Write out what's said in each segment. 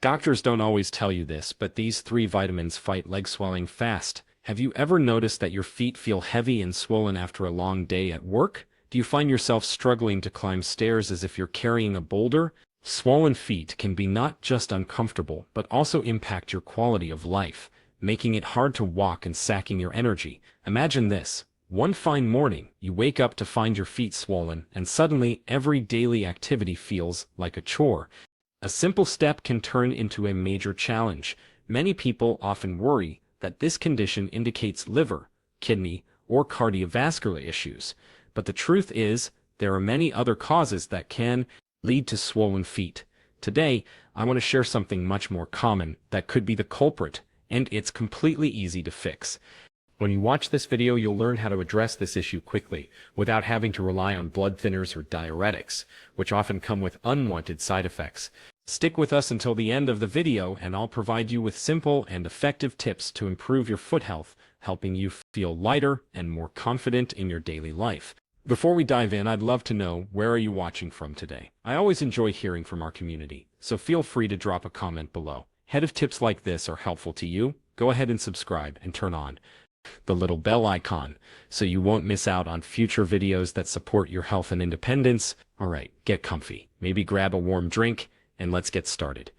Doctors don't always tell you this, but these three vitamins fight leg swelling fast. Have you ever noticed that your feet feel heavy and swollen after a long day at work? Do you find yourself struggling to climb stairs as if you're carrying a boulder? Swollen feet can be not just uncomfortable, but also impact your quality of life, making it hard to walk and sacking your energy. Imagine this. One fine morning, you wake up to find your feet swollen, and suddenly every daily activity feels like a chore. A simple step can turn into a major challenge. Many people often worry that this condition indicates liver, kidney, or cardiovascular issues. But the truth is, there are many other causes that can lead to swollen feet. Today, I want to share something much more common that could be the culprit, and it's completely easy to fix. When you watch this video, you'll learn how to address this issue quickly, without having to rely on blood thinners or diuretics, which often come with unwanted side effects. Stick with us until the end of the video, and I'll provide you with simple and effective tips to improve your foot health, helping you feel lighter and more confident in your daily life. Before we dive in, I'd love to know, where are you watching from today? I always enjoy hearing from our community, so feel free to drop a comment below. If tips like this are helpful to you, go ahead and subscribe and turn on the little bell icon so you won't miss out on future videos that support your health and independence. Alright, get comfy, maybe grab a warm drink, and let's get started.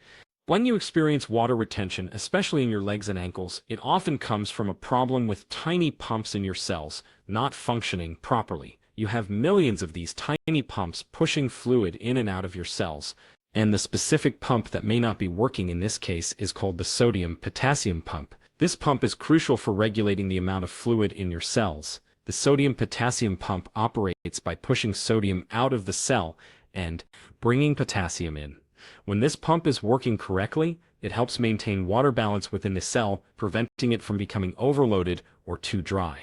When you experience water retention, especially in your legs and ankles, it often comes from a problem with tiny pumps in your cells not functioning properly. You have millions of these tiny pumps pushing fluid in and out of your cells, and the specific pump that may not be working in this case is called the sodium-potassium pump. This pump is crucial for regulating the amount of fluid in your cells. The sodium-potassium pump operates by pushing sodium out of the cell and bringing potassium in. When this pump is working correctly, it helps maintain water balance within the cell, preventing it from becoming overloaded or too dry.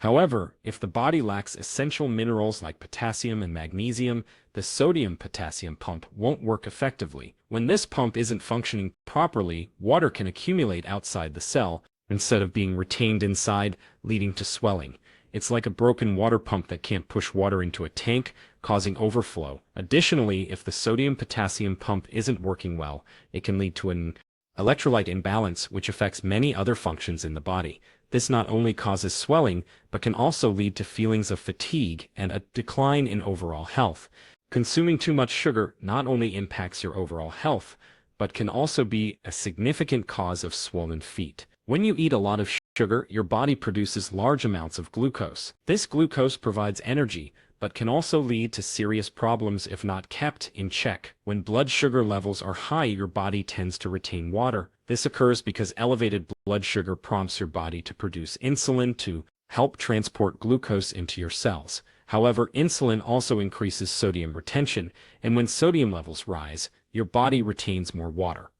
However, if the body lacks essential minerals like potassium and magnesium, the sodium-potassium pump won't work effectively. When this pump isn't functioning properly, water can accumulate outside the cell instead of being retained inside, leading to swelling. It's like a broken water pump that can't push water into a tank, causing overflow. Additionally, if the sodium-potassium pump isn't working well, it can lead to an electrolyte imbalance, which affects many other functions in the body. This not only causes swelling, but can also lead to feelings of fatigue and a decline in overall health. Consuming too much sugar not only impacts your overall health, but can also be a significant cause of swollen feet. When you eat a lot of sugar, your body produces large amounts of glucose. This glucose provides energy, but can also lead to serious problems if not kept in check. When blood sugar levels are high, your body tends to retain water. This occurs because elevated blood sugar prompts your body to produce insulin to help transport glucose into your cells. However, insulin also increases sodium retention, and when sodium levels rise, your body retains more water.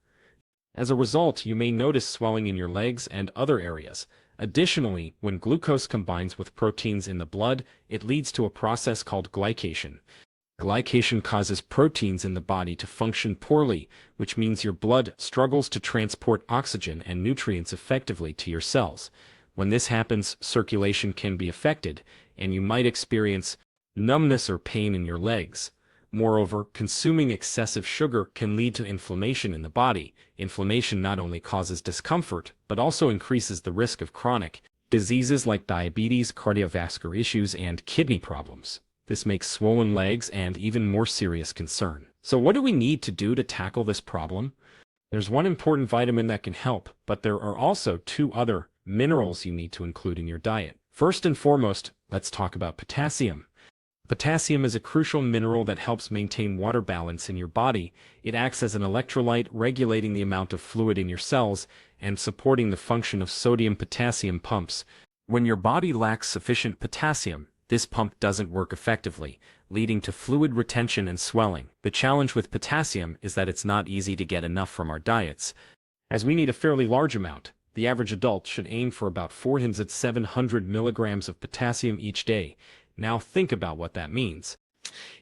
As a result, you may notice swelling in your legs and other areas. Additionally, when glucose combines with proteins in the blood, it leads to a process called glycation. Glycation causes proteins in the body to function poorly, which means your blood struggles to transport oxygen and nutrients effectively to your cells. When this happens, circulation can be affected, and you might experience numbness or pain in your legs. Moreover, consuming excessive sugar can lead to inflammation in the body. Inflammation not only causes discomfort, but also increases the risk of chronic diseases like diabetes, cardiovascular issues, and kidney problems. This makes swollen legs an even more serious concern. So what do we need to do to tackle this problem? There's one important vitamin that can help, but there are also two other minerals you need to include in your diet. First and foremost, let's talk about potassium. Potassium is a crucial mineral that helps maintain water balance in your body. It acts as an electrolyte, regulating the amount of fluid in your cells and supporting the function of sodium-potassium pumps. When your body lacks sufficient potassium, this pump doesn't work effectively, leading to fluid retention and swelling. The challenge with potassium is that it's not easy to get enough from our diets, as we need a fairly large amount. The average adult should aim for about 400 to 700 milligrams of potassium each day. Now think about what that means.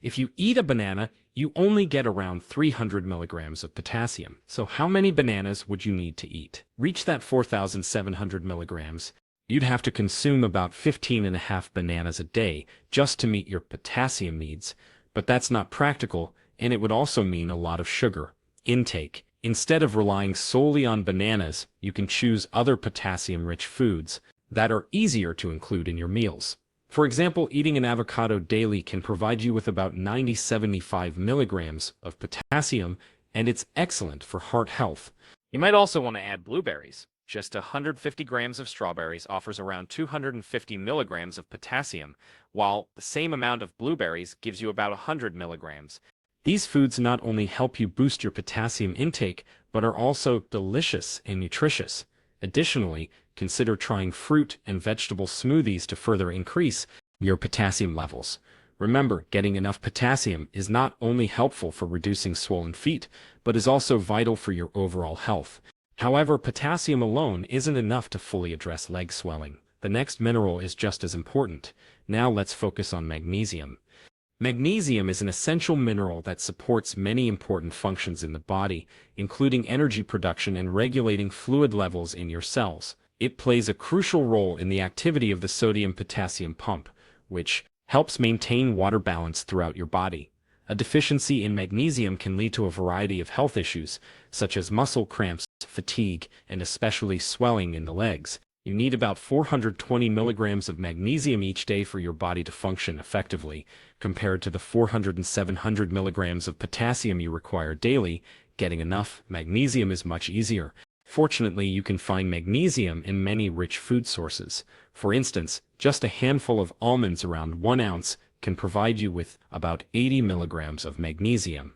If you eat a banana, you only get around 300 milligrams of potassium. So how many bananas would you need to eat? Reach that 4,700 milligrams. You'd have to consume about 15.5 bananas a day just to meet your potassium needs. But that's not practical, and it would also mean a lot of sugar intake. Instead of relying solely on bananas, you can choose other potassium-rich foods that are easier to include in your meals. For example, eating an avocado daily can provide you with about 90-75 milligrams of potassium, and it's excellent for heart health. You might also want to add blueberries. Just 150 grams of strawberries offers around 250 milligrams of potassium, while the same amount of blueberries gives you about 100 milligrams. These foods not only help you boost your potassium intake, but are also delicious and nutritious. Additionally, consider trying fruit and vegetable smoothies to further increase your potassium levels. Remember, getting enough potassium is not only helpful for reducing swollen feet, but is also vital for your overall health. However, potassium alone isn't enough to fully address leg swelling. The next mineral is just as important. Now let's focus on magnesium. Magnesium is an essential mineral that supports many important functions in the body, including energy production and regulating fluid levels in your cells. It plays a crucial role in the activity of the sodium-potassium pump, which helps maintain water balance throughout your body. A deficiency in magnesium can lead to a variety of health issues, such as muscle cramps, fatigue, and especially swelling in the legs. You need about 420 milligrams of magnesium each day for your body to function effectively, compared to the 400 and 700 milligrams of potassium you require daily. Getting enough magnesium is much easier. Fortunately, you can find magnesium in many rich food sources. For instance, just a handful of almonds, around 1 ounce, can provide you with about 80 milligrams of magnesium.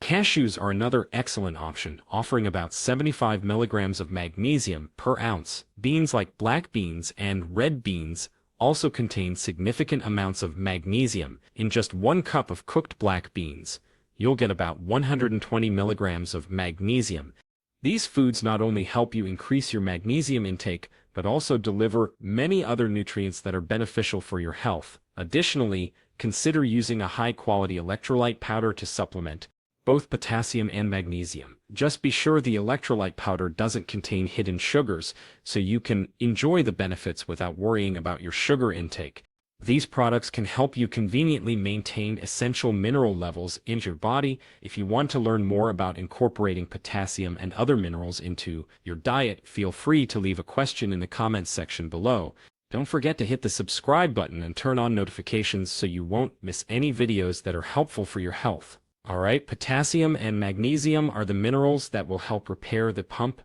Cashews are another excellent option, offering about 75 milligrams of magnesium per ounce. Beans like black beans and red beans also contain significant amounts of magnesium. In just 1 cup of cooked black beans, you'll get about 120 milligrams of magnesium. These foods not only help you increase your magnesium intake, but also deliver many other nutrients that are beneficial for your health. Additionally, consider using a high-quality electrolyte powder to supplement both potassium and magnesium. Just be sure the electrolyte powder doesn't contain hidden sugars, so you can enjoy the benefits without worrying about your sugar intake. These products can help you conveniently maintain essential mineral levels in your body. If you want to learn more about incorporating potassium and other minerals into your diet, feel free to leave a question in the comments section below. Don't forget to hit the subscribe button and turn on notifications so you won't miss any videos that are helpful for your health. Alright, potassium and magnesium are the minerals that will help repair the pump,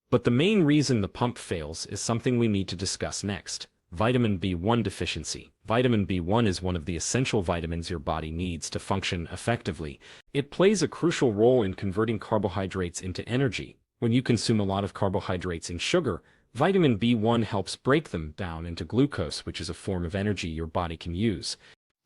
but the main reason the pump fails is something we need to discuss next: vitamin B1 deficiency. Vitamin B1 is one of the essential vitamins your body needs to function effectively. It plays a crucial role in converting carbohydrates into energy. When you consume a lot of carbohydrates and sugar, vitamin B1 helps break them down into glucose, which is a form of energy your body can use.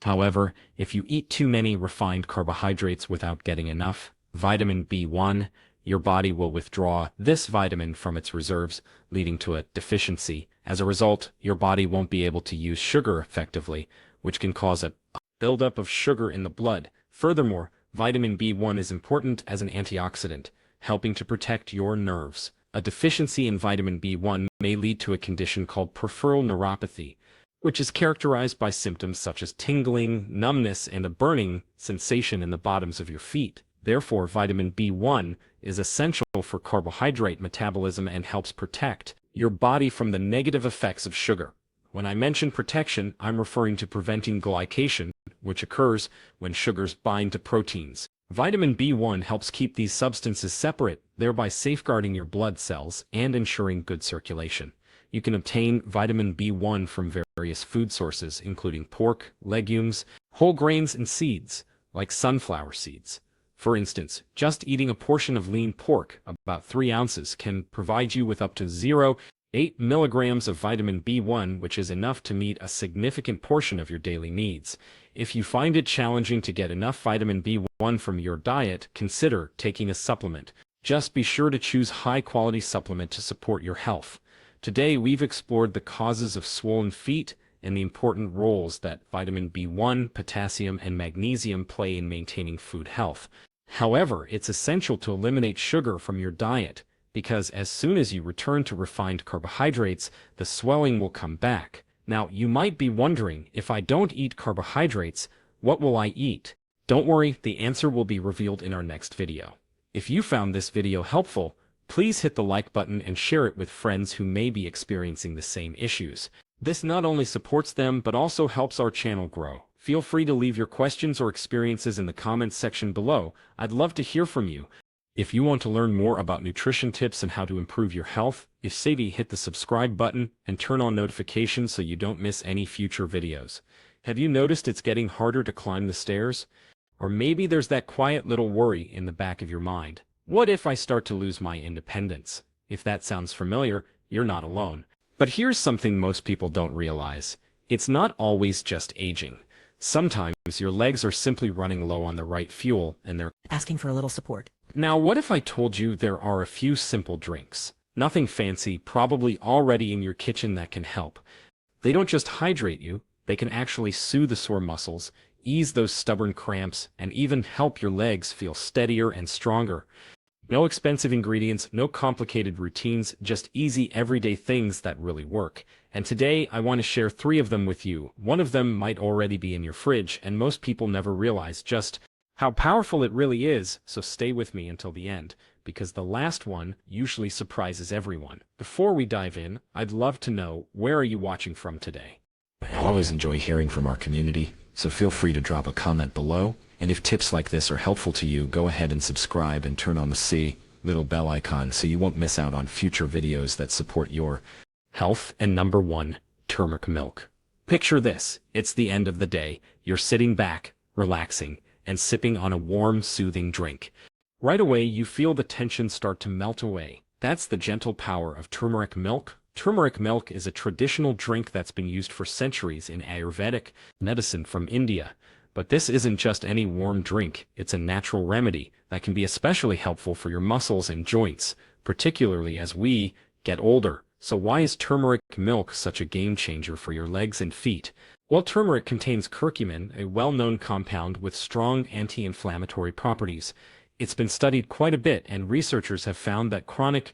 However, if you eat too many refined carbohydrates without getting enough vitamin B1, your body will withdraw this vitamin from its reserves, leading to a deficiency. As a result, your body won't be able to use sugar effectively, which can cause a buildup of sugar in the blood. Furthermore, vitamin B1 is important as an antioxidant, helping to protect your nerves. A deficiency in vitamin B1 may lead to a condition called peripheral neuropathy, which is characterized by symptoms such as tingling, numbness, and a burning sensation in the bottoms of your feet. Therefore, vitamin B1 is essential for carbohydrate metabolism and helps protect your body from the negative effects of sugar. When I mention protection, I'm referring to preventing glycation, which occurs when sugars bind to proteins. Vitamin B1 helps keep these substances separate, thereby safeguarding your blood cells and ensuring good circulation. You can obtain vitamin B1 from various food sources, including pork, legumes, whole grains, and seeds, like sunflower seeds. For instance, just eating a portion of lean pork, about 3 ounces, can provide you with up to 0.8 milligrams of vitamin B1, which is enough to meet a significant portion of your daily needs. If you find it challenging to get enough vitamin B1 from your diet, consider taking a supplement. Just be sure to choose high-quality supplement to support your health. Today, we've explored the causes of swollen feet and the important roles that vitamin B1, potassium, and magnesium play in maintaining food health. However, it's essential to eliminate sugar from your diet, because as soon as you return to refined carbohydrates, the swelling will come back. Now, you might be wondering, if I don't eat carbohydrates, what will I eat? Don't worry, the answer will be revealed in our next video. If you found this video helpful, please hit the like button and share it with friends who may be experiencing the same issues. This not only supports them but also helps our channel grow. Feel free to leave your questions or experiences in the comments section below. I'd love to hear from you. If you want to learn more about nutrition tips and how to improve your health, if savvy, hit the subscribe button and turn on notifications so you don't miss any future videos. Have you noticed it's getting harder to climb the stairs? Or maybe there's that quiet little worry in the back of your mind. What if I start to lose my independence? If that sounds familiar, you're not alone. But here's something most people don't realize. It's not always just aging. Sometimes your legs are simply running low on the right fuel and they're asking for a little support. Now, what if I told you there are a few simple drinks? Nothing fancy, probably already in your kitchen that can help. They don't just hydrate you, they can actually soothe the sore muscles, ease those stubborn cramps, and even help your legs feel steadier and stronger. No expensive ingredients, no complicated routines, just easy everyday things that really work. And today, I want to share 3 of them with you. One of them might already be in your fridge, and most people never realize just how powerful it really is, so stay with me until the end, because the last one usually surprises everyone. Before we dive in, I'd love to know, where are you watching from today? I always enjoy hearing from our community, so feel free to drop a comment below. And if tips like this are helpful to you, go ahead and subscribe and turn on the little bell icon so you won't miss out on future videos that support your Health. And number 1, turmeric milk. Picture this, it's the end of the day, you're sitting back, relaxing, and sipping on a warm, soothing drink. Right away, you feel the tension start to melt away. That's the gentle power of turmeric milk. Turmeric milk is a traditional drink that's been used for centuries in Ayurvedic medicine from India. But this isn't just any warm drink, it's a natural remedy that can be especially helpful for your muscles and joints, particularly as we get older. So why is turmeric milk such a game changer for your legs and feet? Well, turmeric contains curcumin, a well-known compound with strong anti-inflammatory properties. It's been studied quite a bit, and researchers have found that chronic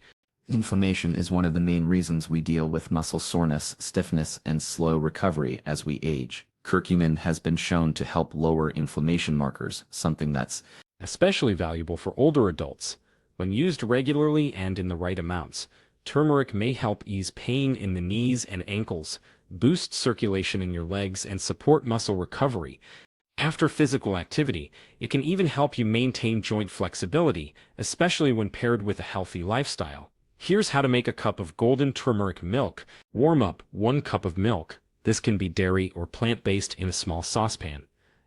inflammation is one of the main reasons we deal with muscle soreness, stiffness, and slow recovery as we age. Curcumin has been shown to help lower inflammation markers, something that's especially valuable for older adults. When used regularly and in the right amounts, turmeric may help ease pain in the knees and ankles, boost circulation in your legs, and support muscle recovery. After physical activity, it can even help you maintain joint flexibility, especially when paired with a healthy lifestyle. Here's how to make a cup of golden turmeric milk. Warm up 1 cup of milk. This can be dairy or plant-based in a small saucepan.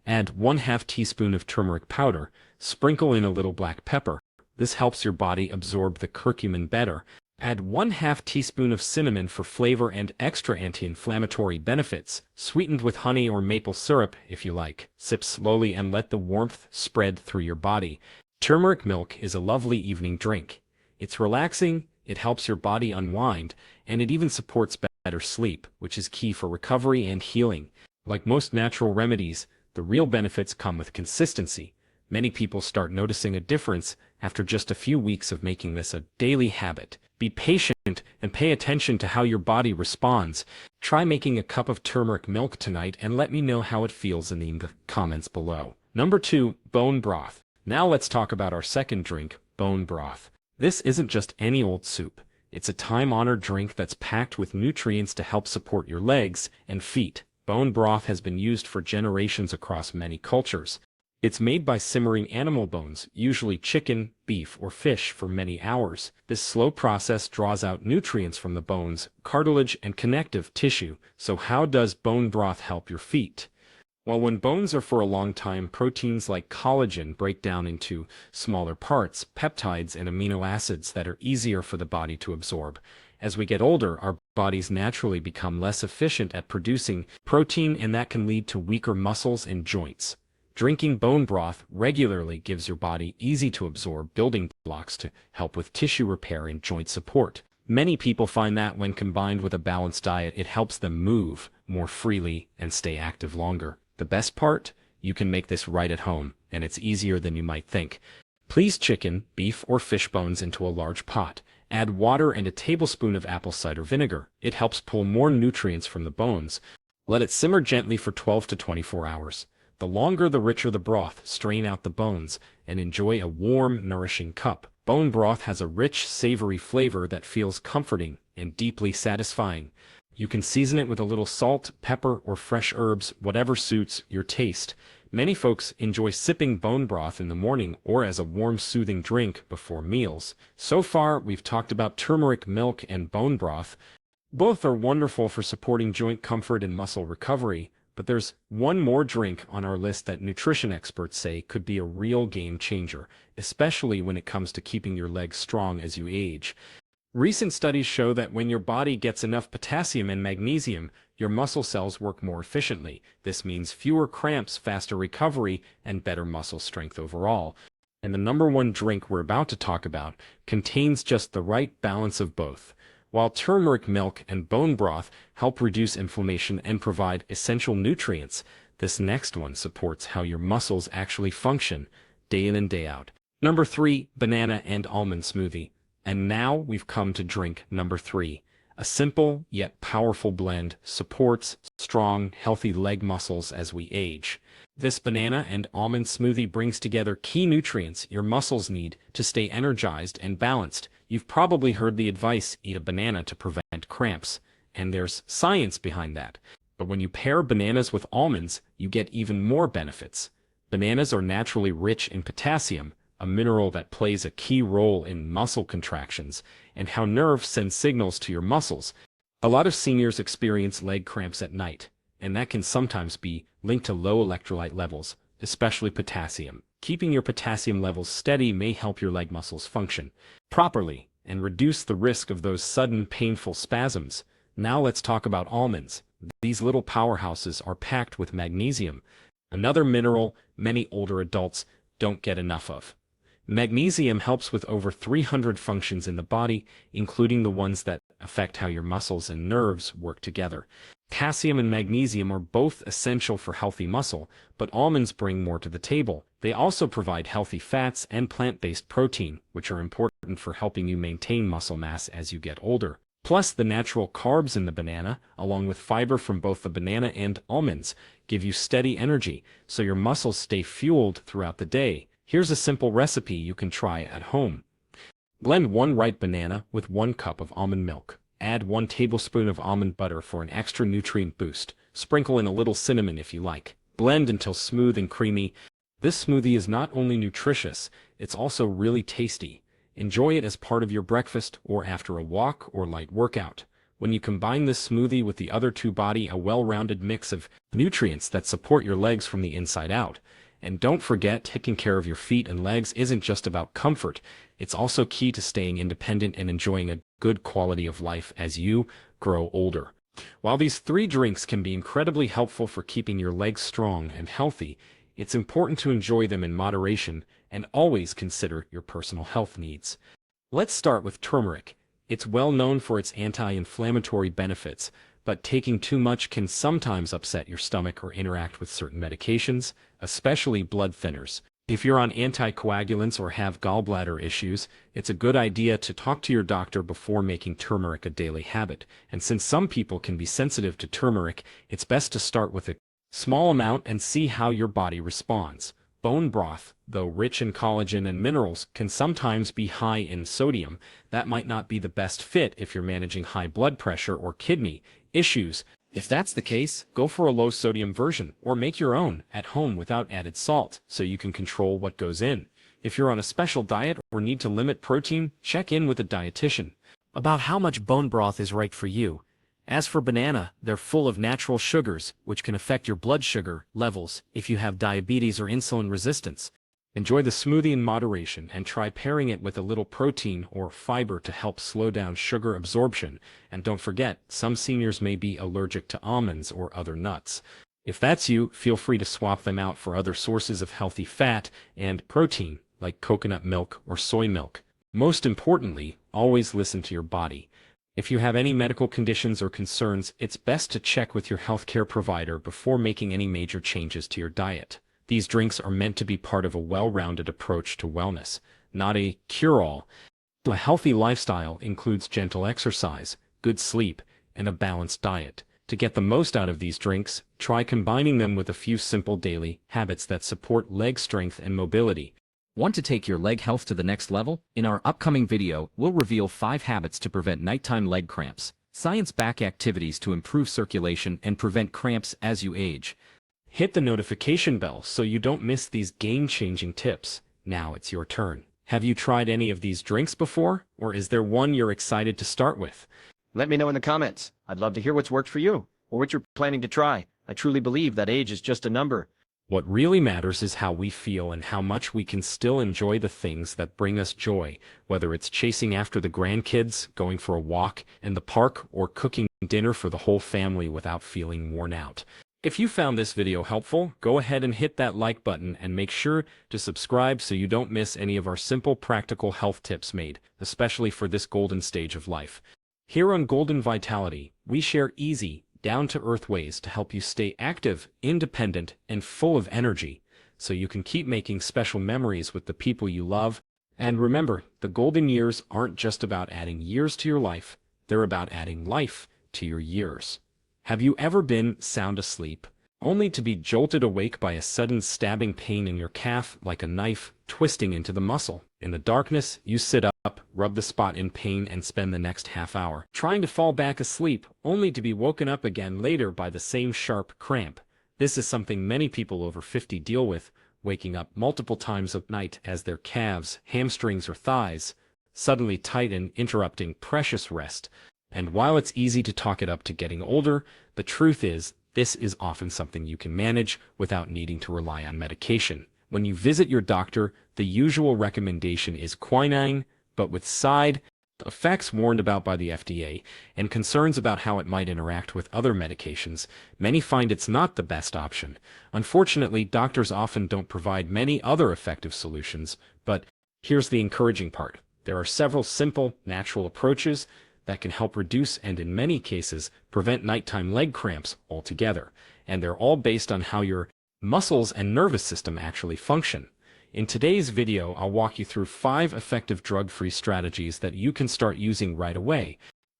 Add 1/2 teaspoon of turmeric powder. Sprinkle in a little black pepper. This helps your body absorb the curcumin better. Add 1/2 teaspoon of cinnamon for flavor and extra anti-inflammatory benefits. Sweetened with honey or maple syrup if you like. Sip slowly and let the warmth spread through your body. Turmeric milk is a lovely evening drink. It's relaxing, it helps your body unwind, and it even supports better sleep, which is key for recovery and healing. Like most natural remedies, the real benefits come with consistency. Many people start noticing a difference after just a few weeks of making this a daily habit. Be patient and pay attention to how your body responds. Try making a cup of turmeric milk tonight and let me know how it feels in the comments below. Number 2, bone broth. Now let's talk about our second drink, bone broth. This isn't just any old soup. It's a time-honored drink that's packed with nutrients to help support your legs and feet. Bone broth has been used for generations across many cultures. It's made by simmering animal bones, usually chicken, beef, or fish, for many hours. This slow process draws out nutrients from the bones, cartilage, and connective tissue. So how does bone broth help your feet? Well, when bones are for a long time, proteins like collagen break down into smaller parts, peptides, and amino acids that are easier for the body to absorb. As we get older, our bodies naturally become less efficient at producing protein, and that can lead to weaker muscles and joints. Drinking bone broth regularly gives your body easy-to-absorb building blocks to help with tissue repair and joint support. Many people find that when combined with a balanced diet, it helps them move more freely and stay active longer. The best part? You can make this right at home, and it's easier than you might think. Place chicken, beef, or fish bones into a large pot. Add water and a tablespoon of apple cider vinegar. It helps pull more nutrients from the bones. Let it simmer gently for 12 to 24 hours. The longer the richer the broth, strain out the bones, and enjoy a warm, nourishing cup. Bone broth has a rich, savory flavor that feels comforting and deeply satisfying. You can season it with a little salt, pepper, or fresh herbs, whatever suits your taste. Many folks enjoy sipping bone broth in the morning or as a warm, soothing drink before meals. So far, we've talked about turmeric milk and bone broth. Both are wonderful for supporting joint comfort and muscle recovery, but there's one more drink on our list that nutrition experts say could be a real game changer, especially when it comes to keeping your legs strong as you age. Recent studies show that when your body gets enough potassium and magnesium, your muscle cells work more efficiently. This means fewer cramps, faster recovery, and better muscle strength overall. And the number one drink we're about to talk about contains just the right balance of both. While turmeric milk and bone broth help reduce inflammation and provide essential nutrients, this next one supports how your muscles actually function day in and day out. Number 3, banana and almond smoothie. And now we've come to drink number 3. A simple yet powerful blend supports strong, healthy leg muscles as we age. This banana and almond smoothie brings together key nutrients your muscles need to stay energized and balanced. You've probably heard the advice, eat a banana to prevent cramps, and there's science behind that. But when you pair bananas with almonds, you get even more benefits. Bananas are naturally rich in potassium, a mineral that plays a key role in muscle contractions and how nerves send signals to your muscles. A lot of seniors experience leg cramps at night, and that can sometimes be linked to low electrolyte levels, especially potassium. Keeping your potassium levels steady may help your leg muscles function properly and reduce the risk of those sudden painful spasms. Now let's talk about almonds. These little powerhouses are packed with magnesium, another mineral many older adults don't get enough of. Magnesium helps with over 300 functions in the body, including the ones that affect how your muscles and nerves work together. Potassium and magnesium are both essential for healthy muscle, but almonds bring more to the table. They also provide healthy fats and plant-based protein, which are important for helping you maintain muscle mass as you get older. Plus, the natural carbs in the banana, along with fiber from both the banana and almonds, give you steady energy, so your muscles stay fueled throughout the day. Here's a simple recipe you can try at home. Blend 1 ripe banana with 1 cup of almond milk. Add 1 tablespoon of almond butter for an extra nutrient boost. Sprinkle in a little cinnamon if you like. Blend until smooth and creamy. This smoothie is not only nutritious, it's also really tasty. Enjoy it as part of your breakfast or after a walk or light workout. When you combine this smoothie with the other two body, a well-rounded mix of nutrients that support your legs from the inside out. And don't forget, taking care of your feet and legs isn't just about comfort, it's also key to staying independent and enjoying a good quality of life as you grow older. While these 3 drinks can be incredibly helpful for keeping your legs strong and healthy, it's important to enjoy them in moderation and always consider your personal health needs. Let's start with turmeric. It's well known for its anti-inflammatory benefits, but taking too much can sometimes upset your stomach or interact with certain medications, especially blood thinners. If you're on anticoagulants or have gallbladder issues, it's a good idea to talk to your doctor before making turmeric a daily habit. And since some people can be sensitive to turmeric, it's best to start with a small amount and see how your body responds. Bone broth, though rich in collagen and minerals, can sometimes be high in sodium. That might not be the best fit if you're managing high blood pressure or kidney issues. If that's the case, go for a low-sodium version, or make your own at home without added salt, so you can control what goes in. If you're on a special diet or need to limit protein, check in with a dietitian about how much bone broth is right for you. As for banana, they're full of natural sugars, which can affect your blood sugar levels if you have diabetes or insulin resistance. Enjoy the smoothie in moderation and try pairing it with a little protein or fiber to help slow down sugar absorption. And don't forget, some seniors may be allergic to almonds or other nuts. If that's you, feel free to swap them out for other sources of healthy fat and protein, like coconut milk or soy milk. Most importantly, always listen to your body. If you have any medical conditions or concerns, it's best to check with your healthcare provider before making any major changes to your diet. These drinks are meant to be part of a well-rounded approach to wellness, not a cure-all. A healthy lifestyle includes gentle exercise, good sleep, and a balanced diet. To get the most out of these drinks, try combining them with a few simple daily habits that support leg strength and mobility. Want to take your leg health to the next level? In our upcoming video, we'll reveal 5 habits to prevent nighttime leg cramps, science-backed activities to improve circulation and prevent cramps as you age. Hit the notification bell so you don't miss these game-changing tips. Now it's your turn. Have you tried any of these drinks before, or is there one you're excited to start with? Let me know in the comments. I'd love to hear what's worked for you, or what you're planning to try. I truly believe that age is just a number. What really matters is how we feel and how much we can still enjoy the things that bring us joy, whether it's chasing after the grandkids, going for a walk in the park, or cooking dinner for the whole family without feeling worn out. If you found this video helpful, go ahead and hit that like button and make sure to subscribe so you don't miss any of our simple practical health tips made, especially for this golden stage of life. Here on Golden Vitality, we share easy, down-to-earth ways to help you stay active, independent, and full of energy, so you can keep making special memories with the people you love. And remember, the golden years aren't just about adding years to your life, they're about adding life to your years. Have you ever been sound asleep, only to be jolted awake by a sudden stabbing pain in your calf like a knife twisting into the muscle? In the darkness, you sit up, rub the spot in pain, and spend the next half hour trying to fall back asleep, only to be woken up again later by the same sharp cramp. This is something many people over 50 deal with, waking up multiple times a night as their calves, hamstrings, or thighs suddenly tighten, interrupting precious rest. And while it's easy to talk it up to getting older, the truth is, this is often something you can manage without needing to rely on medication. When you visit your doctor, the usual recommendation is quinine, but with side effects warned about by the FDA and concerns about how it might interact with other medications, many find it's not the best option. Unfortunately, doctors often don't provide many other effective solutions, but here's the encouraging part. There are several simple, natural approaches that can help reduce and, in many cases, prevent nighttime leg cramps altogether, and they're all based on how your muscles and nervous system actually function. In today's video, I'll walk you through 5 effective drug-free strategies that you can start using right away.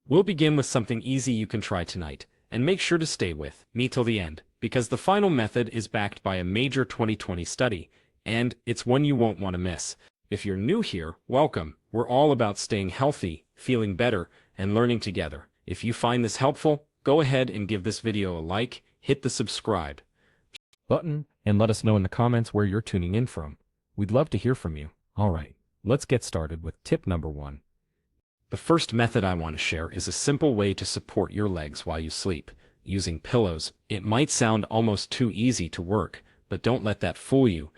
We'll begin with something easy you can try tonight, and make sure to stay with me till the end, because the final method is backed by a major 2020 study, and it's one you won't want to miss. If you're new here, welcome. We're all about staying healthy, feeling better, and learning together. If you find this helpful, go ahead and give this video a like, hit the subscribe button, and let us know in the comments where you're tuning in from. We'd love to hear from you. Alright, let's get started with tip number 1. The first method I want to share is a simple way to support your legs while you sleep, using pillows. It might sound almost too easy to work, but don't let that fool you.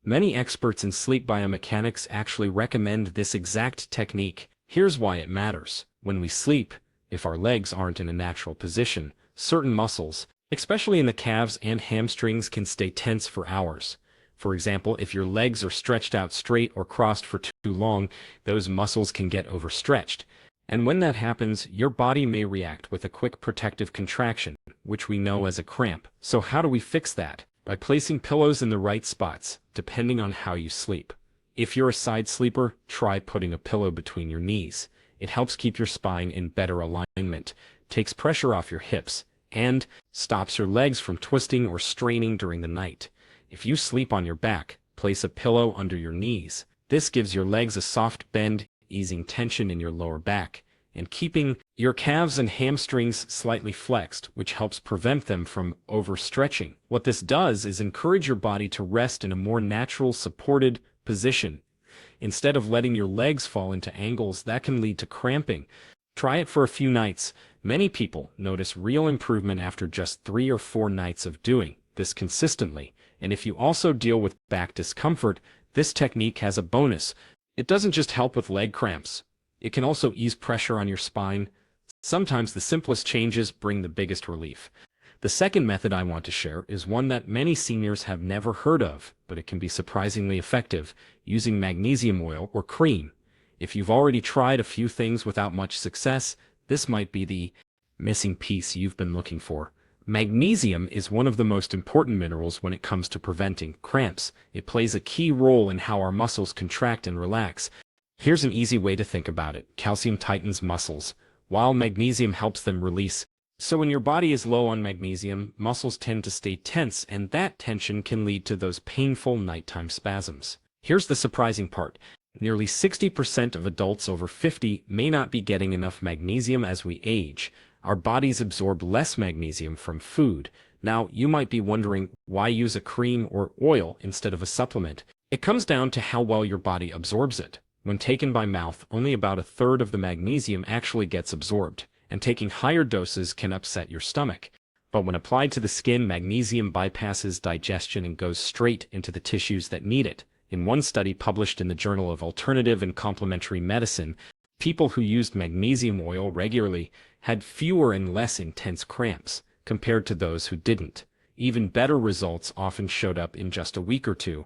Many experts in sleep biomechanics actually recommend this exact technique. Here's why it matters. When we sleep, if our legs aren't in a natural position, certain muscles, especially in the calves and hamstrings, can stay tense for hours. For example, if your legs are stretched out straight or crossed for too long, those muscles can get overstretched. And when that happens, your body may react with a quick protective contraction, which we know as a cramp. So how do we fix that? By placing pillows in the right spots, depending on how you sleep. If you're a side sleeper, try putting a pillow between your knees. It helps keep your spine in better alignment, takes pressure off your hips, and stops your legs from twisting or straining during the night. If you sleep on your back, place a pillow under your knees. This gives your legs a soft bend, easing tension in your lower back, and keeping your calves and hamstrings slightly flexed, which helps prevent them from overstretching. What this does is encourage your body to rest in a more natural, supported position, instead of letting your legs fall into angles that can lead to cramping. Try it for a few nights. Many people notice real improvement after just 3 or 4 nights of doing this consistently. And if you also deal with back discomfort, this technique has a bonus. It doesn't just help with leg cramps. It can also ease pressure on your spine. Sometimes the simplest changes bring the biggest relief. The second method I want to share is one that many seniors have never heard of, but it can be surprisingly effective, using magnesium oil or cream. If you've already tried a few things without much success, this might be the missing piece you've been looking for. Magnesium is one of the most important minerals when it comes to preventing cramps. It plays a key role in how our muscles contract and relax. Here's an easy way to think about it. Calcium tightens muscles, while magnesium helps them release. So when your body is low on magnesium, muscles tend to stay tense, and that tension can lead to those painful nighttime spasms. Here's the surprising part. Nearly 60% of adults over 50 may not be getting enough magnesium as we age. Our bodies absorb less magnesium from food. Now, you might be wondering, why use a cream or oil instead of a supplement? It comes down to how well your body absorbs it. When taken by mouth, only about a third of the magnesium actually gets absorbed, and taking higher doses can upset your stomach. But when applied to the skin, magnesium bypasses digestion and goes straight into the tissues that need it. In one study published in the Journal of Alternative and Complementary Medicine, people who used magnesium oil regularly had fewer and less intense cramps compared to those who didn't. Even better results often showed up in just a week or two.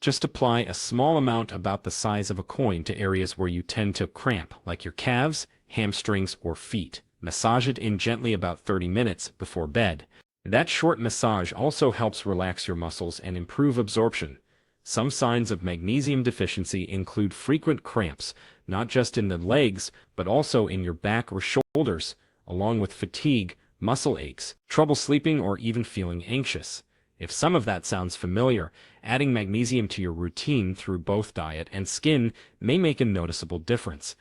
Just apply a small amount about the size of a coin to areas where you tend to cramp, like your calves, hamstrings, or feet. Massage it in gently about 30 minutes before bed. That short massage also helps relax your muscles and improve absorption. Some signs of magnesium deficiency include frequent cramps, not just in the legs, but also in your back or shoulders, along with fatigue, muscle aches, trouble sleeping, or even feeling anxious. If some of that sounds familiar, adding magnesium to your routine through both diet and skin may make a noticeable difference.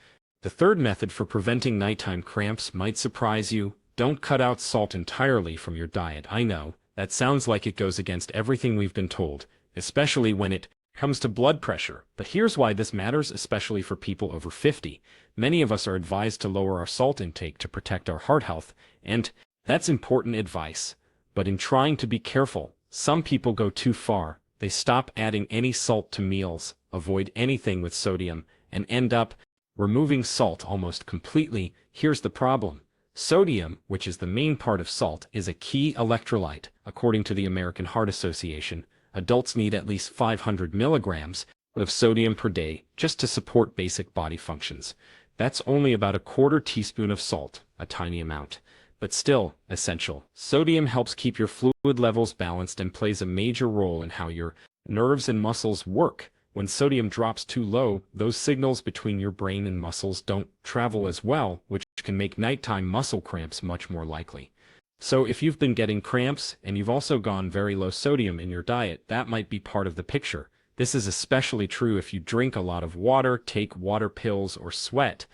The third method for preventing nighttime cramps might surprise you. Don't cut out salt entirely from your diet. I know, that sounds like it goes against everything we've been told, especially when it comes to blood pressure. But here's why this matters, especially for people over 50. Many of us are advised to lower our salt intake to protect our heart health, and that's important advice. But in trying to be careful, some people go too far. They stop adding any salt to meals, avoid anything with sodium, and end up removing salt almost completely. Here's the problem. Sodium, which is the main part of salt, is a key electrolyte. According to the American Heart Association, adults need at least 500 milligrams of sodium per day just to support basic body functions. That's only about a quarter teaspoon of salt, a tiny amount, but still essential. Sodium helps keep your fluid levels balanced and plays a major role in how your nerves and muscles work. When sodium drops too low, those signals between your brain and muscles don't travel as well, which can make nighttime muscle cramps much more likely. So if you've been getting cramps and you've also gone very low sodium in your diet, that might be part of the picture. This is especially true if you drink a lot of water, take water pills, or sweat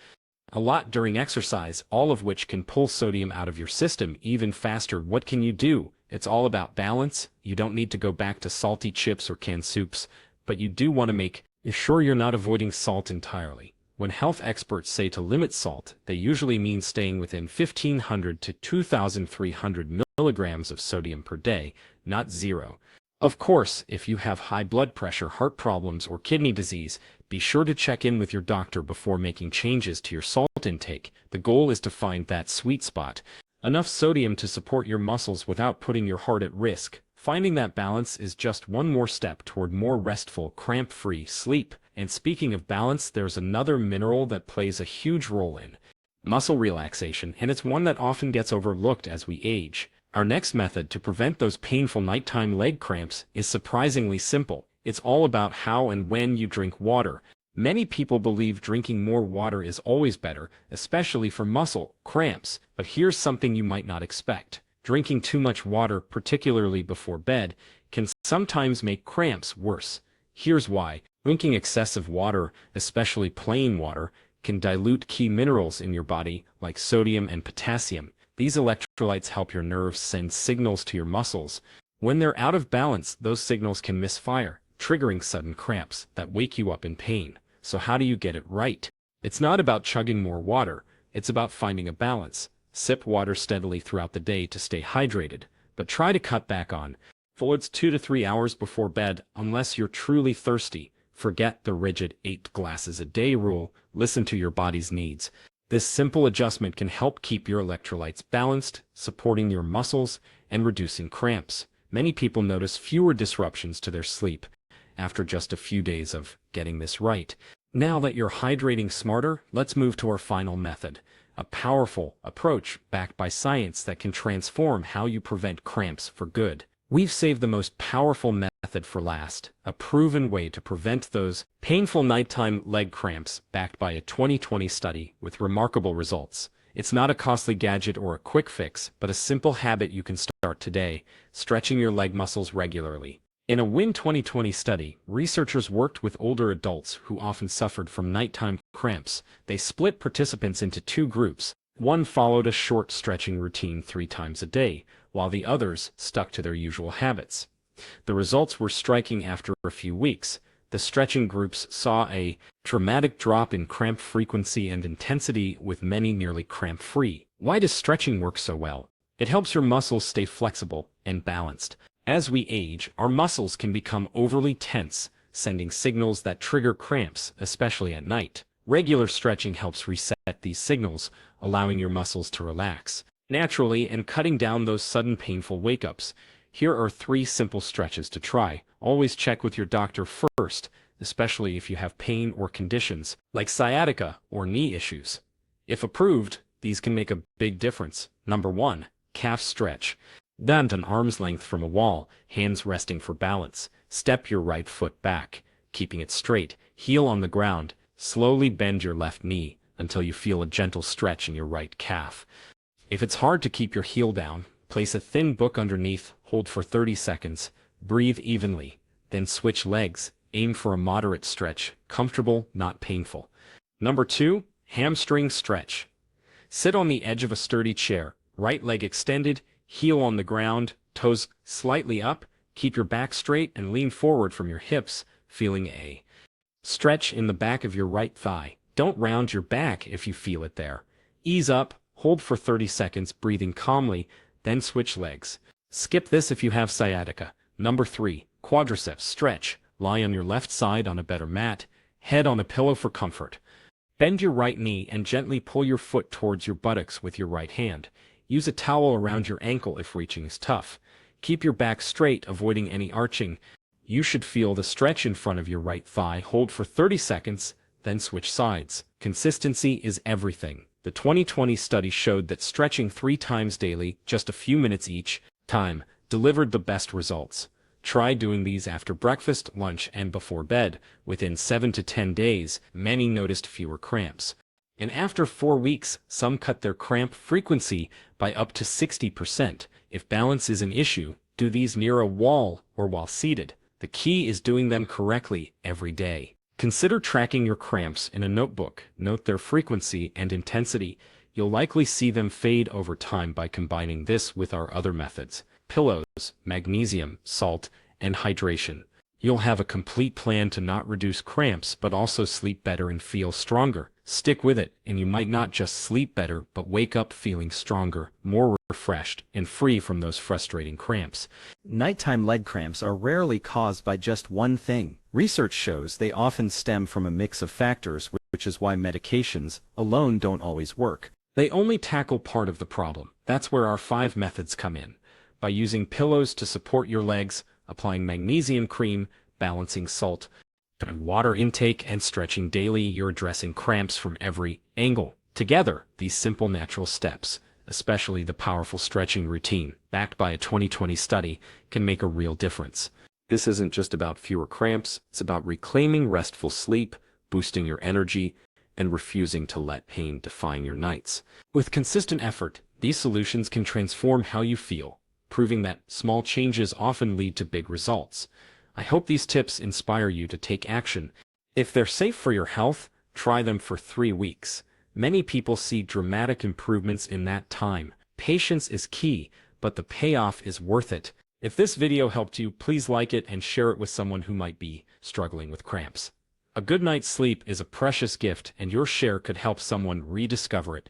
a lot during exercise, all of which can pull sodium out of your system even faster. What can you do? It's all about balance. You don't need to go back to salty chips or canned soups, but you do want to make sure you're not avoiding salt entirely. When health experts say to limit salt, they usually mean staying within 1,500 to 2,300 milligrams of sodium per day, not zero. Of course, if you have high blood pressure, heart problems, or kidney disease, be sure to check in with your doctor before making changes to your salt intake. The goal is to find that sweet spot, enough sodium to support your muscles without putting your heart at risk. Finding that balance is just one more step toward more restful, cramp-free sleep. And speaking of balance, there's another mineral that plays a huge role in muscle relaxation, and it's one that often gets overlooked as we age. Our next method to prevent those painful nighttime leg cramps is surprisingly simple. It's all about how and when you drink water. Many people believe drinking more water is always better, especially for muscle cramps. But here's something you might not expect. Drinking too much water, particularly before bed, can sometimes make cramps worse. Here's why. Drinking excessive water, especially plain water, can dilute key minerals in your body, like sodium and potassium. These electrolytes help your nerves send signals to your muscles. When they're out of balance, those signals can misfire, triggering sudden cramps that wake you up in pain. So how do you get it right? It's not about chugging more water. It's about finding a balance. Sip water steadily throughout the day to stay hydrated, but try to cut back on fluids 2 to 3 hours before bed unless you're truly thirsty. Forget the rigid 8 glasses a day rule. Listen to your body's needs. This simple adjustment can help keep your electrolytes balanced, supporting your muscles, and reducing cramps. Many people notice fewer disruptions to their sleep after just a few days of getting this right. Now that you're hydrating smarter, let's move to our final method. A powerful approach backed by science that can transform how you prevent cramps for good. We've saved the most powerful method for last, a proven way to prevent those painful nighttime leg cramps backed by a 2020 study with remarkable results. It's not a costly gadget or a quick fix, but a simple habit you can start today, stretching your leg muscles regularly. In a WIN 2020 study, researchers worked with older adults who often suffered from nighttime cramps. They split participants into two groups. One followed a short stretching routine 3 times a day, while the others stuck to their usual habits. The results were striking. After a few weeks. The stretching groups saw a dramatic drop in cramp frequency and intensity, with many nearly cramp-free. Why does stretching work so well? It helps your muscles stay flexible and balanced. As we age, our muscles can become overly tense, sending signals that trigger cramps, especially at night. Regular stretching helps reset these signals, allowing your muscles to relax naturally and cutting down those sudden painful wake-ups. Here are 3 simple stretches to try. Always check with your doctor first, especially if you have pain or conditions like sciatica or knee issues. If approved, these can make a big difference. Number 1. Calf stretch. Stand an arm's length from a wall, hands resting for balance. Step your right foot back, keeping it straight, heel on the ground. Slowly bend your left knee until you feel a gentle stretch in your right calf. If it's hard to keep your heel down, place a thin book underneath, hold for 30 seconds, breathe evenly, then switch legs, aim for a moderate stretch, comfortable, not painful. Number 2, hamstring stretch. Sit on the edge of a sturdy chair, right leg extended, heel on the ground, toes slightly up, keep your back straight and lean forward from your hips, feeling a stretch in the back of your right thigh. Don't round your back if you feel it there. Ease up, hold for 30 seconds, breathing calmly, then switch legs. Skip this if you have sciatica. Number 3, quadriceps stretch. Lie on your left side on a better mat, head on a pillow for comfort. Bend your right knee and gently pull your foot towards your buttocks with your right hand. Use a towel around your ankle if reaching is tough. Keep your back straight, avoiding any arching. You should feel the stretch in front of your right thigh. Hold for 30 seconds, then switch sides. Consistency is everything. The 2020 study showed that stretching 3 times daily, just a few minutes each time, delivered the best results. Try doing these after breakfast, lunch, and before bed. Within 7 to 10 days, many noticed fewer cramps. And after 4 weeks, some cut their cramp frequency by up to 60%. If balance is an issue, do these near a wall or while seated. The key is doing them correctly every day. Consider tracking your cramps in a notebook. Note their frequency and intensity. You'll likely see them fade over time by combining this with our other methods: pillows, magnesium, salt, and hydration. You'll have a complete plan to not reduce cramps but also sleep better and feel stronger. Stick with it, and you might not just sleep better but wake up feeling stronger, more refreshed, and free from those frustrating cramps. Nighttime leg cramps are rarely caused by just one thing. Research shows they often stem from a mix of factors, which is why medications alone don't always work. They only tackle part of the problem. That's where our 5 methods come in. By using pillows to support your legs, applying magnesium cream, balancing salt and water intake, and stretching daily, you're addressing cramps from every angle. Together, these simple natural steps, especially the powerful stretching routine, backed by a 2020 study, can make a real difference. This isn't just about fewer cramps, it's about reclaiming restful sleep, boosting your energy, and refusing to let pain define your nights. With consistent effort, these solutions can transform how you feel, proving that small changes often lead to big results. I hope these tips inspire you to take action. If they're safe for your health, try them for 3 weeks. Many people see dramatic improvements in that time. Patience is key, but the payoff is worth it. If this video helped you, please like it and share it with someone who might be struggling with cramps. A good night's sleep is a precious gift, and your share could help someone rediscover it.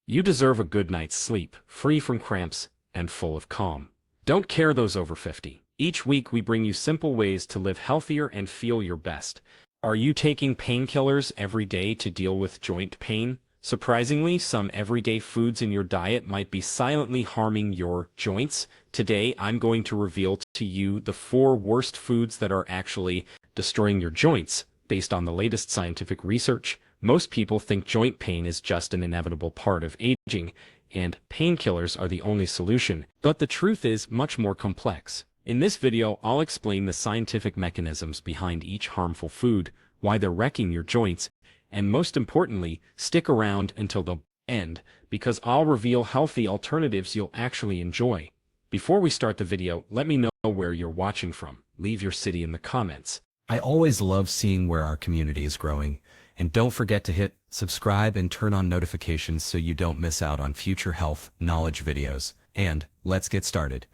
You deserve a good night's sleep, free from cramps and full of calm. Don't care those over 50. Each week we bring you simple ways to live healthier and feel your best. Are you taking painkillers every day to deal with joint pain? Surprisingly, some everyday foods in your diet might be silently harming your joints. Today, I'm going to reveal to you the 4 worst foods that are actually destroying your joints. Based on the latest scientific research, most people think joint pain is just an inevitable part of aging, and painkillers are the only solution. But the truth is much more complex. In this video, I'll explain the scientific mechanisms behind each harmful food, why they're wrecking your joints, and most importantly, stick around until the end, because I'll reveal healthy alternatives you'll actually enjoy. Before we start the video, let me know where you're watching from. Leave your city in the comments. I always love seeing where our community is growing, and don't forget to hit subscribe and turn on notifications so you don't miss out on future health knowledge videos. And let's get started.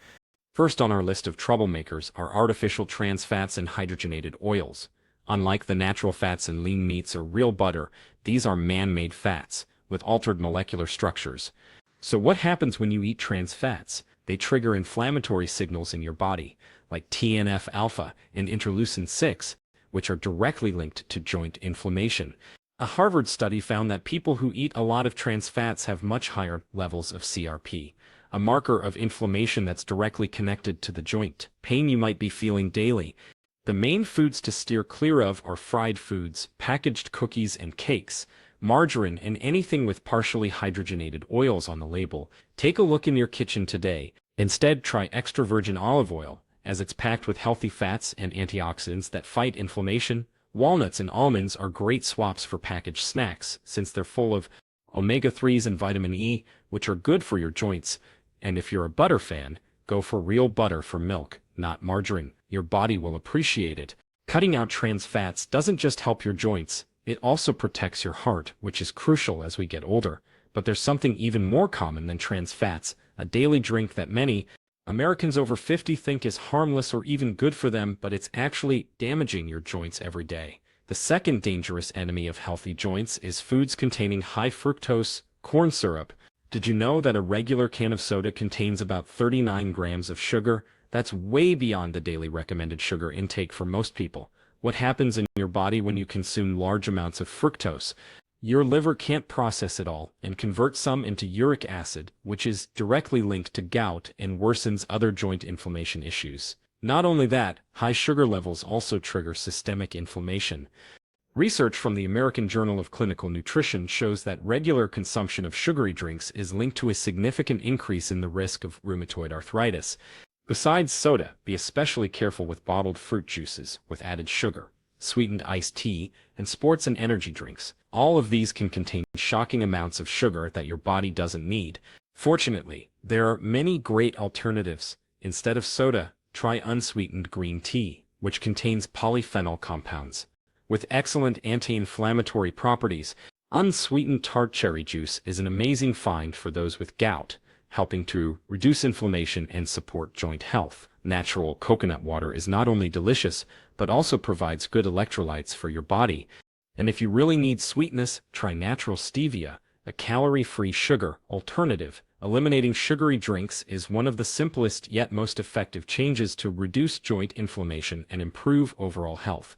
First on our list of troublemakers are artificial trans fats and hydrogenated oils. Unlike the natural fats in lean meats or real butter, these are man-made fats with altered molecular structures. So what happens when you eat trans fats? They trigger inflammatory signals in your body, like TNF-alpha and interleukin-6, which are directly linked to joint inflammation. A Harvard study found that people who eat a lot of trans fats have much higher levels of CRP, a marker of inflammation that's directly connected to the joint pain you might be feeling daily. The main foods to steer clear of are fried foods, packaged cookies and cakes, margarine, and anything with partially hydrogenated oils on the label. Take a look in your kitchen today. Instead, try extra virgin olive oil, as it's packed with healthy fats and antioxidants that fight inflammation. Walnuts and almonds are great swaps for packaged snacks, since they're full of omega-3s and vitamin E, which are good for your joints. And if you're a butter fan, go for real butter for milk, not margarine. Your body will appreciate it. Cutting out trans fats doesn't just help your joints, it also protects your heart, which is crucial as we get older. But there's something even more common than trans fats, a daily drink that many Americans over 50 think is harmless or even good for them, but it's actually damaging your joints every day. The second dangerous enemy of healthy joints is foods containing high fructose corn syrup. Did you know that a regular can of soda contains about 39 grams of sugar? That's way beyond the daily recommended sugar intake for most people. What happens in your body when you consume large amounts of fructose? Your liver can't process it all and convert some into uric acid, which is directly linked to gout and worsens other joint inflammation issues. Not only that, high sugar levels also trigger systemic inflammation. Research from the American Journal of Clinical Nutrition shows that regular consumption of sugary drinks is linked to a significant increase in the risk of rheumatoid arthritis. Besides soda, be especially careful with bottled fruit juices with added sugar, sweetened iced tea, and sports and energy drinks. All of these can contain shocking amounts of sugar that your body doesn't need. Fortunately, there are many great alternatives. Instead of soda, try unsweetened green tea, which contains polyphenol compounds. With excellent anti-inflammatory properties, unsweetened tart cherry juice is an amazing find for those with gout, helping to reduce inflammation and support joint health. Natural coconut water is not only delicious, but also provides good electrolytes for your body. And if you really need sweetness, try natural stevia, a calorie-free sugar alternative. Eliminating sugary drinks is one of the simplest yet most effective changes to reduce joint inflammation and improve overall health.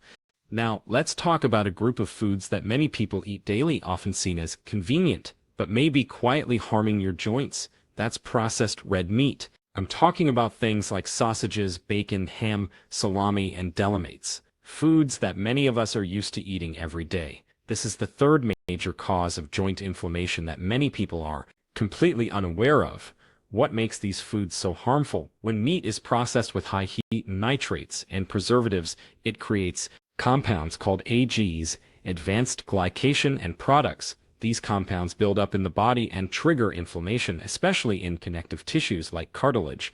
Now, let's talk about a group of foods that many people eat daily, often seen as convenient, but may be quietly harming your joints. That's processed red meat. I'm talking about things like sausages, bacon, ham, salami, and delamates. Foods that many of us are used to eating every day. This is the third major cause of joint inflammation that many people are completely unaware of. What makes these foods so harmful? When meat is processed with high heat and nitrates and preservatives, it creates compounds called AGs, advanced glycation and products. These compounds build up in the body and trigger inflammation, especially in connective tissues like cartilage.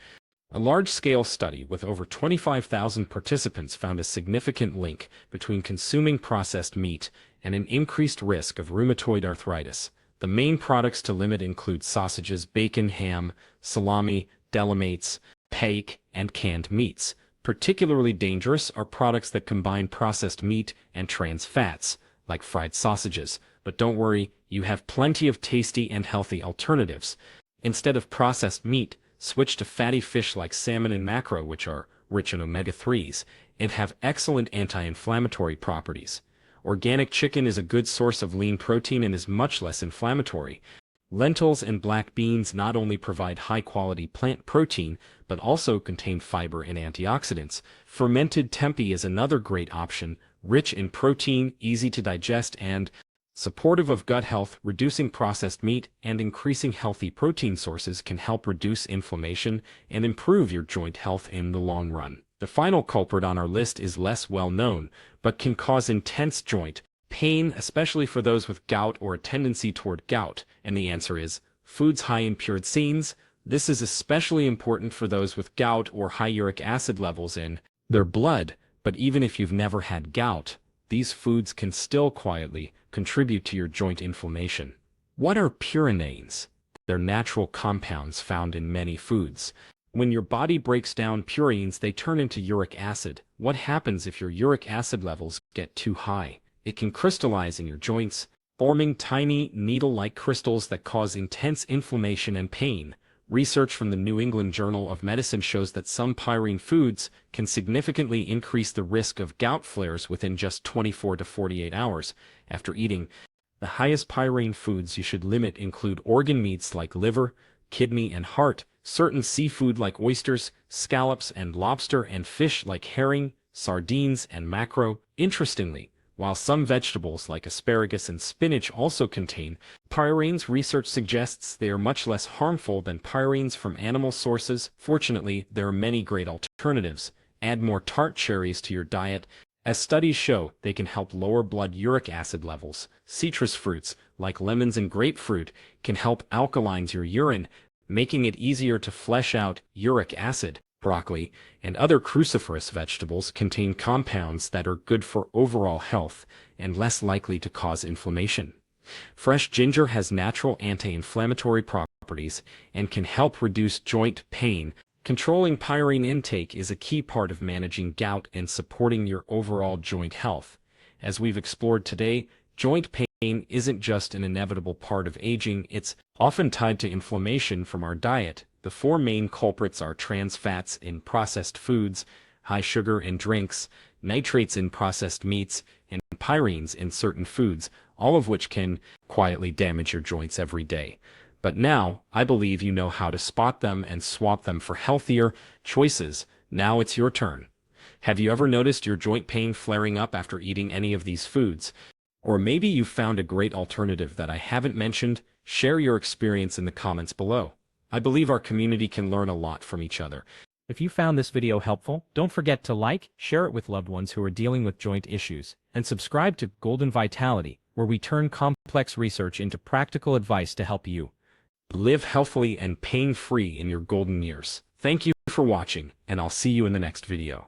A large-scale study with over 25,000 participants found a significant link between consuming processed meat and an increased risk of rheumatoid arthritis. The main products to limit include sausages, bacon, ham, salami, delamates, steak, and canned meats. Particularly dangerous are products that combine processed meat and trans fats, like fried sausages. But don't worry, you have plenty of tasty and healthy alternatives. Instead of processed meat, switch to fatty fish like salmon and mackerel, which are rich in omega-3s and have excellent anti-inflammatory properties. Organic chicken is a good source of lean protein and is much less inflammatory. Lentils and black beans not only provide high-quality plant protein, but also contain fiber and antioxidants. Fermented tempeh is another great option, rich in protein, easy to digest, and supportive of gut health. Reducing processed meat and increasing healthy protein sources can help reduce inflammation and improve your joint health in the long run. The final culprit on our list is less well known, but can cause intense joint pain, especially for those with gout or a tendency toward gout? And the answer is foods high in purines. This is especially important for those with gout or high uric acid levels in their blood. But even if you've never had gout, these foods can still quietly contribute to your joint inflammation. What are purines? They're natural compounds found in many foods. When your body breaks down purines, they turn into uric acid. What happens if your uric acid levels get too high? It can crystallize in your joints, forming tiny needle-like crystals that cause intense inflammation and pain. Research from the New England Journal of Medicine shows that some purine foods can significantly increase the risk of gout flares within just 24 to 48 hours after eating. The highest purine foods you should limit include organ meats like liver, kidney, and heart, certain seafood like oysters, scallops, and lobster, and fish like herring, sardines, and mackerel. Interestingly, while some vegetables like asparagus and spinach also contain purines, research suggests they are much less harmful than purines from animal sources. Fortunately, there are many great alternatives. Add more tart cherries to your diet. As studies show, they can help lower blood uric acid levels. Citrus fruits, like lemons and grapefruit, can help alkalinize your urine, making it easier to flush out uric acid. Broccoli and other cruciferous vegetables contain compounds that are good for overall health and less likely to cause inflammation. Fresh ginger has natural anti-inflammatory properties and can help reduce joint pain. Controlling purine intake is a key part of managing gout and supporting your overall joint health. As we've explored today, joint pain isn't just an inevitable part of aging, it's often tied to inflammation from our diet. The four main culprits are trans fats in processed foods, high sugar in drinks, nitrates in processed meats, and purines in certain foods, all of which can quietly damage your joints every day. But now, I believe you know how to spot them and swap them for healthier choices. Now it's your turn. Have you ever noticed your joint pain flaring up after eating any of these foods? Or maybe you found a great alternative that I haven't mentioned. Share your experience in the comments below. I believe our community can learn a lot from each other. If you found this video helpful, don't forget to like, share it with loved ones who are dealing with joint issues, and subscribe to Golden Vitality, where we turn complex research into practical advice to help you Live healthily and pain-free in your golden years. Thank you for watching, and I'll see you in the next video.